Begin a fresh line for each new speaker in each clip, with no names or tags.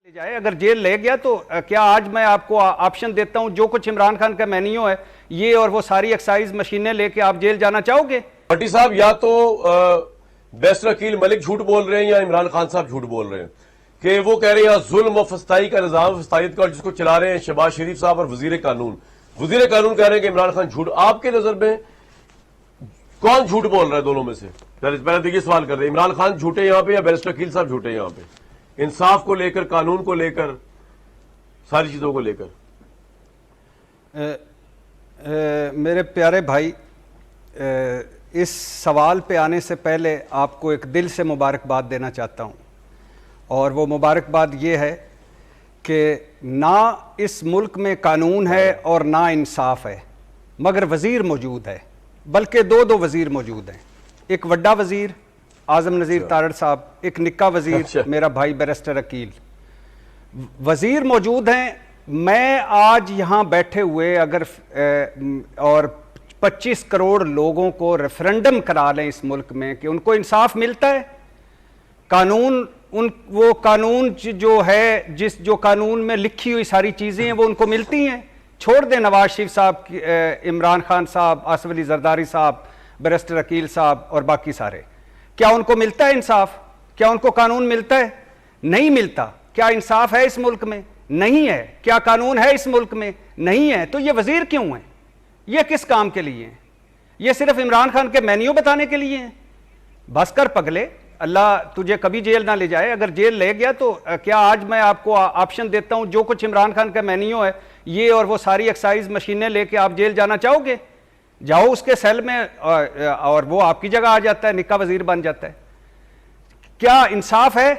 जाए अगर जेल ले गया तो क्या आज मैं आपको ऑप्शन देता हूं जो कुछ इमरान खान का मेन्यू है ये और वो सारी एक्साइज मशीनें लेके आप जेल जाना चाहोगे?
भट्टी साहब या तो बेस्ट वकील मलिक झूठ बोल रहे हैं या इमरान खान साहब झूठ बोल रहे हैं कि वो कह रहे हैं जुल्म और फस्ताई का निजाम फस्तायत का जिसको चला रहे हैं शहबाज शरीफ साहब और वजीर कानून कह रहे हैं कि इमरान खान झूठ। आपके नजर में कौन झूठ बोल रहा है दोनों में से? पहले तो ये सवाल कर रहे हैं, इमरान खान झूठे यहां पे या बेस्ट वकील साहब झूठे यहां पे, इंसाफ को लेकर, कानून को लेकर, सारी चीजों को लेकर?
मेरे प्यारे भाई, इस सवाल पे आने से पहले आपको एक दिल से मुबारकबाद देना चाहता हूँ और वो मुबारकबाद ये है कि ना इस मुल्क में कानून है और ना इंसाफ है, मगर वज़ीर मौजूद है, बल्कि दो वज़ीर मौजूद हैं। एक वड्डा वज़ीर आज़म नज़ीर तारड़ साहब, एक निक्का वज़ीर मेरा भाई बैरिस्टर अकील, वज़ीर मौजूद हैं। मैं आज यहाँ बैठे हुए अगर और 25 करोड़ लोगों को रेफरेंडम करा लें इस मुल्क में कि उनको इंसाफ मिलता है, कानून वो कानून जो है जो कानून में लिखी हुई सारी चीज़ें हैं वो उनको मिलती हैं। छोड़ दें नवाज शरीफ साहब, इमरान खान साहब, आसिफ अली जरदारी साहब, बैरिस्टर अकील साहब और बाकी सारे, क्या उनको मिलता है इंसाफ? क्या उनको कानून मिलता है? नहीं मिलता। क्या इंसाफ है इस मुल्क में? नहीं है। क्या कानून है इस मुल्क में? नहीं है। तो ये वजीर क्यों हैं? ये किस काम के लिए हैं? ये सिर्फ इमरान खान के मेन्यू बताने के लिए हैं? बस कर पगले, अल्लाह तुझे कभी जेल ना ले जाए। अगर जेल ले गया तो क्या आज मैं आपको ऑप्शन देता हूं जो कुछ इमरान खान का मेन्यू है ये और वो सारी एक्साइज मशीनें लेके आप जेल जाना चाहोगे? जाओ उसके सेल में और वो आपकी जगह आ जाता है, निक्का वजीर बन जाता है। क्या इंसाफ है?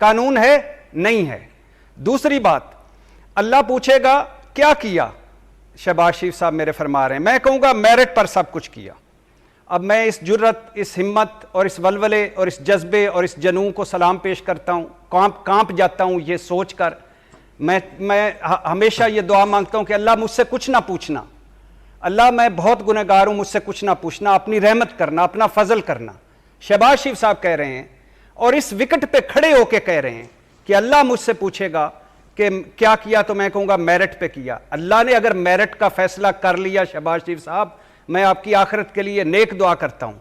कानून है? नहीं है। दूसरी बात, अल्लाह पूछेगा क्या किया? शहबाज शरीफ साहब मेरे फरमा रहे हैं, मैं कहूंगा मेरिट पर सब कुछ किया। अब मैं इस जुर्रत, इस हिम्मत और इस वलवले और इस जज्बे और इस जनू को सलाम पेश करता हूं, कांप जाता हूं ये सोच कर। मैं हमेशा ये दुआ मांगता हूं कि अल्लाह मुझसे कुछ ना पूछना, अल्लाह मैं बहुत गुनहगार हूं, मुझसे कुछ ना पूछना, अपनी रहमत करना, अपना फजल करना। शहबाज शरीफ साहब कह रहे हैं और इस विकेट पे खड़े होके कह रहे हैं कि अल्लाह मुझसे पूछेगा कि क्या किया, तो मैं कहूंगा मेरिट पे किया। अल्लाह ने अगर मेरिट का फैसला कर लिया शहबाज शरीफ साहब, मैं आपकी आखिरत के लिए नेक दुआ करता हूं।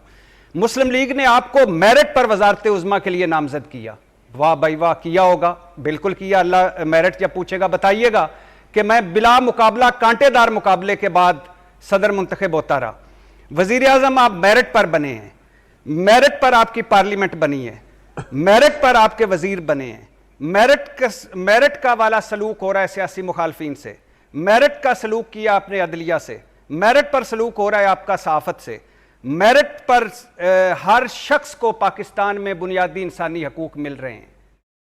मुस्लिम लीग ने आपको मेरिट पर वजारत उज़्मा के लिए नामजद किया, वाह भाई वाह, किया होगा, बिल्कुल किया। अल्लाह मेरिट जब पूछेगा बताइएगा कि मैं बिला मुकाबला कांटेदार मुकाबले के बाद सदर मुंतखब होता रहा। वजीर आजम आप मेरिट पर बने हैं, मेरिट पर आपकी पार्लियामेंट बनी है, मेरिट पर आपके वजीर बने हैं, मेरिट का वाला सलूक हो रहा है सियासी मुखालफिन से, मेरिट का सलूक किया आपने अदलिया से, मेरिट पर सलूक हो रहा है आपका सहाफत से, मेरिट पर हर शख्स को पाकिस्तान में बुनियादी इंसानी हकूक मिल रहे हैं।